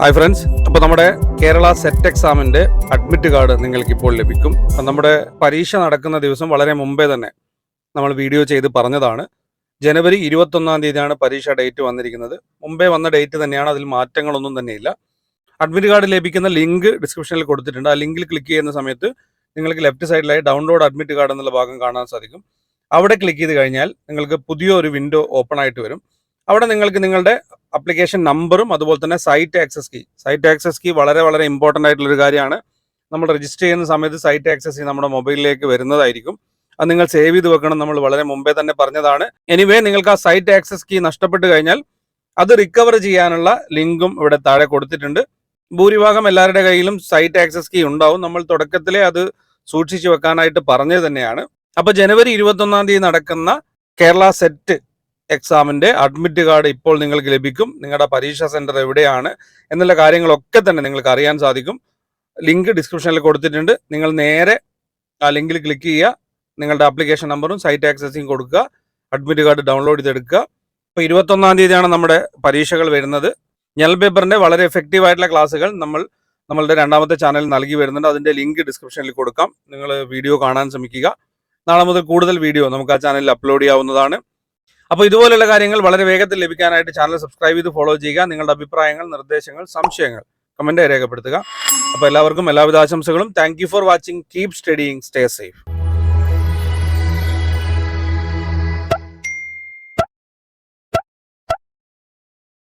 Hi friends, അപ്പോൾ നമ്മുടെ Kerala set എക്സാമിൻ്റെ അഡ്മിറ്റ് കാർഡ് നിങ്ങൾക്ക് ഇപ്പോൾ ലഭിക്കും. അപ്പം നമ്മുടെ പരീക്ഷ നടക്കുന്ന ദിവസം വളരെ മുമ്പേ തന്നെ നമ്മൾ വീഡിയോ ചെയ്ത് പറഞ്ഞതാണ്. ജനുവരി 21 തീയതിയാണ് പരീക്ഷ ഡേറ്റ് വന്നിരിക്കുന്നത്. മുമ്പേ വന്ന ഡേറ്റ് തന്നെയാണ്, അതിൽ മാറ്റങ്ങളൊന്നും തന്നെയില്ല. അഡ്മിറ്റ് കാർഡ് ലഭിക്കുന്ന ലിങ്ക് ഡിസ്ക്രിപ്ഷനിൽ കൊടുത്തിട്ടുണ്ട്. ആ ലിങ്കിൽ ക്ലിക്ക് ചെയ്യുന്ന സമയത്ത് നിങ്ങൾക്ക് ലെഫ്റ്റ് സൈഡിലായി ഡൗൺലോഡ് അഡ്മിറ്റ് കാർഡ് എന്നുള്ള ഭാഗം കാണാൻ സാധിക്കും. അവിടെ ക്ലിക്ക് ചെയ്ത് കഴിഞ്ഞാൽ നിങ്ങൾക്ക് പുതിയൊരു വിൻഡോ ഓപ്പൺ ആയിട്ട് വരും. അവിടെ നിങ്ങൾക്ക് നിങ്ങളുടെ അപ്ലിക്കേഷൻ നമ്പറും അതുപോലെ തന്നെ സൈറ്റ് ആക്സസ് കീ വളരെ വളരെ ഇമ്പോർട്ടൻ്റ് ആയിട്ടുള്ളൊരു കാര്യമാണ്. നമ്മൾ രജിസ്റ്റർ ചെയ്യുന്ന സമയത്ത് സൈറ്റ് ആക്സസ് കീ നമ്മുടെ മൊബൈലിലേക്ക് വരുന്നതായിരിക്കും. അത് നിങ്ങൾ സേവ് ചെയ്ത് വെക്കണം. നമ്മൾ വളരെ മുമ്പേ തന്നെ പറഞ്ഞതാണ്. എനിവേ, നിങ്ങൾക്ക് ആ സൈറ്റ് ആക്സസ് കീ നഷ്ടപ്പെട്ട് കഴിഞ്ഞാൽ അത് റിക്കവർ ചെയ്യാനുള്ള ലിങ്കും ഇവിടെ താഴെ കൊടുത്തിട്ടുണ്ട്. ഭൂരിഭാഗം എല്ലാവരുടെ കയ്യിലും സൈറ്റ് ആക്സസ് കീ ഉണ്ടാവും. നമ്മൾ തുടക്കത്തിലെ അത് സൂക്ഷിച്ചു വെക്കാനായിട്ട് പറഞ്ഞത് തന്നെയാണ്. അപ്പോൾ ജനുവരി 21 തീയതി നടക്കുന്ന കേരള സെറ്റ് എക്സാമിൻ്റെ അഡ്മിറ്റ് കാർഡ് ഇപ്പോൾ നിങ്ങൾക്ക് ലഭിക്കും. നിങ്ങളുടെ പരീക്ഷാ സെൻറ്റർ എവിടെയാണ് എന്നുള്ള കാര്യങ്ങളൊക്കെ തന്നെ നിങ്ങൾക്ക് അറിയാൻ സാധിക്കും. ലിങ്ക് ഡിസ്ക്രിപ്ഷനിൽ കൊടുത്തിട്ടുണ്ട്. നിങ്ങൾ നേരെ ആ ലിങ്കിൽ ക്ലിക്ക് ചെയ്യുക, നിങ്ങളുടെ ആപ്ലിക്കേഷൻ നമ്പറും സൈറ്റ് ആക്സസിങ് കൊടുക്കുക, അഡ്മിറ്റ് കാർഡ് ഡൗൺലോഡ് ചെയ്തെടുക്കുക. ഇപ്പോൾ 21 തീയതിയാണ് നമ്മുടെ പരീക്ഷകൾ വരുന്നത്. ഞൽ പേപ്പറിൻ്റെ വളരെ എഫക്റ്റീവ് ആയിട്ടുള്ള ക്ലാസ്സുകൾ നമ്മളുടെ രണ്ടാമത്തെ ചാനൽ നൽകി വരുന്നുണ്ട്. അതിൻ്റെ ലിങ്ക് ഡിസ്ക്രിപ്ഷനിൽ കൊടുക്കാം. നിങ്ങൾ വീഡിയോ കാണാൻ ശ്രമിക്കുക. നാളെ മുതൽ കൂടുതൽ വീഡിയോ നമുക്ക് ആ ചാനലിൽ അപ്ലോഡ് ചെയ്യാവുന്നതാണ്. അപ്പോൾ ഇതുപോലുള്ള കാര്യങ്ങൾ വളരെ വേഗത്തിൽ ലഭിക്കാനായിട്ട് ചാനൽ സബ്സ്ക്രൈബ് ചെയ്ത് ഫോളോ ചെയ്യുക. നിങ്ങളുടെ അഭിപ്രായങ്ങൾ, നിർദ്ദേശങ്ങൾ, സംശയങ്ങൾ കമൻറ്റായി രേഖപ്പെടുത്തുക. അപ്പോൾ എല്ലാവർക്കും എല്ലാവിധ ആശംസകളും. Thank you for watching. Keep studying, stay safe.